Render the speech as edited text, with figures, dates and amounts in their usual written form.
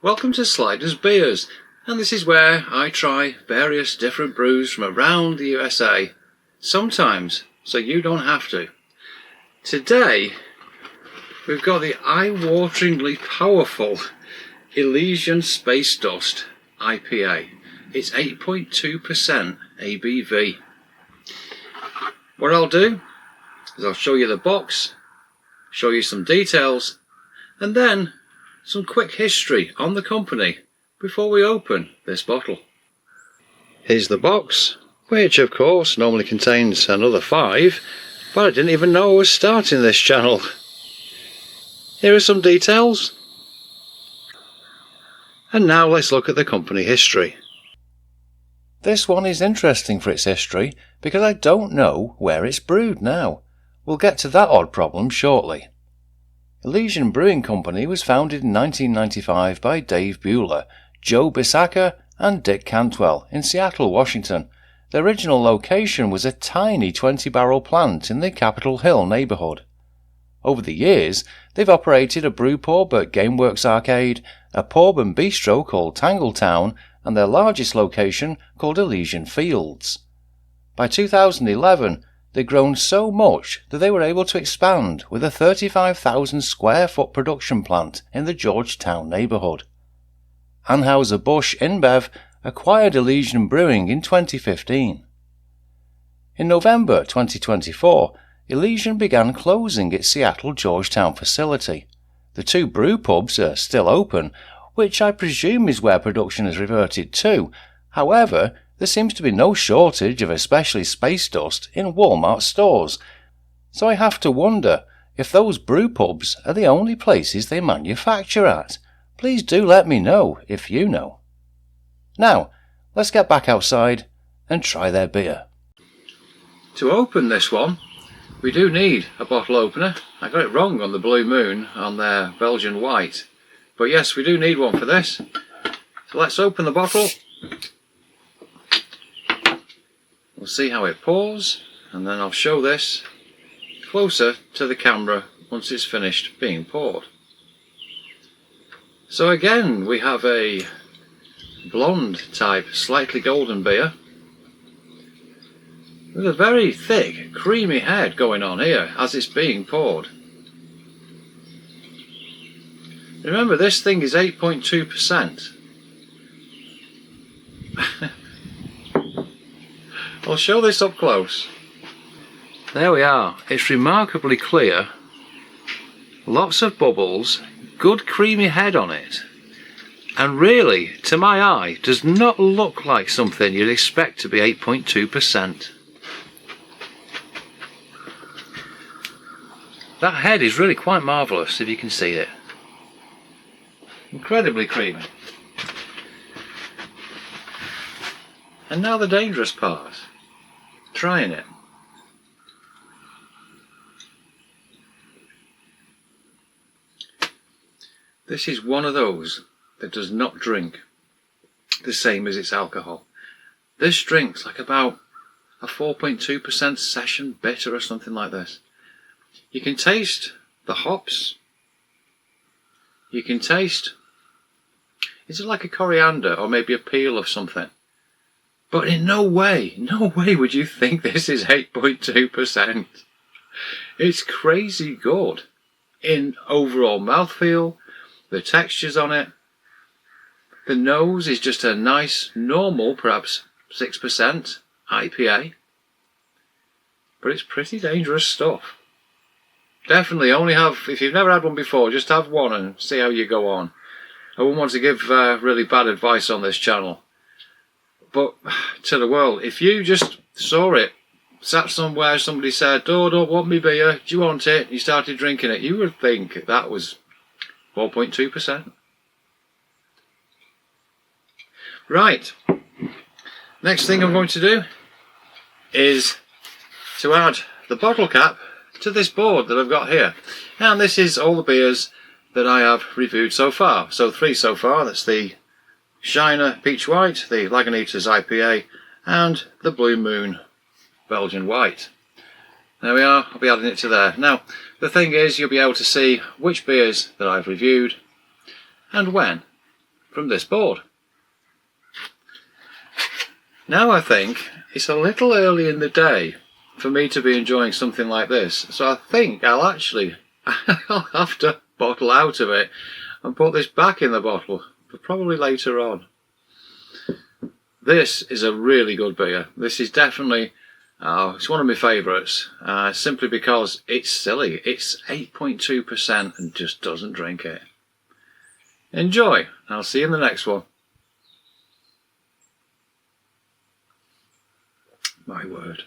Welcome to Sliders Beers, and this is where I try various different brews from around the USA, sometimes so you don't have to. Today we've got the eye-wateringly powerful Elysian Space Dust IPA. It's 8.2% ABV. What I'll do is I'll show you the box, show you some details, and then some quick history on the company before we open this bottle. Here's the box, which of course normally contains another 5, but I didn't even know I was starting this channel. Here are some details. And now let's look at the company history. This one is interesting for its history because I don't know where it's brewed now. We'll get to that odd problem shortly. Elysian Brewing Company was founded in 1995 by Dave Bueller, Joe Bisacca and Dick Cantwell in Seattle, Washington. The original location was a tiny 20-barrel plant in the Capitol Hill neighborhood. Over the years, they've operated a brew pub at Gameworks Arcade, a pub and bistro called Tangletown, and their largest location called Elysian Fields. By 2011, they'd grown so much that they were able to expand with a 35,000 square foot production plant in the Georgetown neighborhood. Anheuser-Busch InBev acquired Elysian Brewing in 2015. In November 2024, Elysian began closing its Seattle Georgetown facility. The 2 brew pubs are still open, which I presume is where production has reverted to. However, there seems to be no shortage of especially space dust in Walmart stores, so I have to wonder if those brew pubs are the only places they manufacture at. Please do let me know if you know. Now, let's get back outside and try their beer. To open this one, we do need a bottle opener. I got it wrong on the Blue Moon on their Belgian White, but yes, we do need one for this. So let's open the bottle. We'll see how it pours, and then I'll show this closer to the camera once it's finished being poured. So again, we have a blonde type, slightly golden beer with a very thick, creamy head going on here as it's being poured. Remember, this thing is 8.2%. I'll show this up close. There we are. It's remarkably clear. Lots of bubbles, good creamy head on it. And really, to my eye, does not look like something you'd expect to be 8.2%. That head is really quite marvellous, if you can see it. Incredibly creamy. And now the dangerous part. Trying it. This is one of those that does not drink the same as its alcohol. This drinks like about a 4.2% session bitter or something like this. You can taste the hops. You can taste, is it like a coriander or maybe a peel of something? But in no way would you think this is 8.2%. It's crazy good in overall mouthfeel, the textures on it. The nose is just a nice, normal, perhaps 6% IPA. But it's pretty dangerous stuff. Definitely only have, if you've never had one before, just have one and see how you go on. I wouldn't want to give really bad advice on this channel. But to the world, if you just saw it, sat somewhere, somebody said, "Oh, don't want me beer, do you want it?" You started drinking it, you would think that was 4.2%. Right, next thing I'm going to do is to add the bottle cap to this board that I've got here. And this is all the beers that I have reviewed so far. So 3 so far. That's the Shiner Peach White, the Lagunitas IPA, and the Blue Moon Belgian White. There we are, I'll be adding it to there. Now, the thing is, you'll be able to see which beers that I've reviewed and when. from this board. Now I think it's a little early in the day for me to be enjoying something like this, so I think I'll have to bottle out of it and put this back in the bottle, but probably later on. This is a really good beer. This is definitely, it's one of my favourites, simply because it's silly. It's 8.2% and just doesn't drink it. Enjoy. I'll see you in the next one. My word.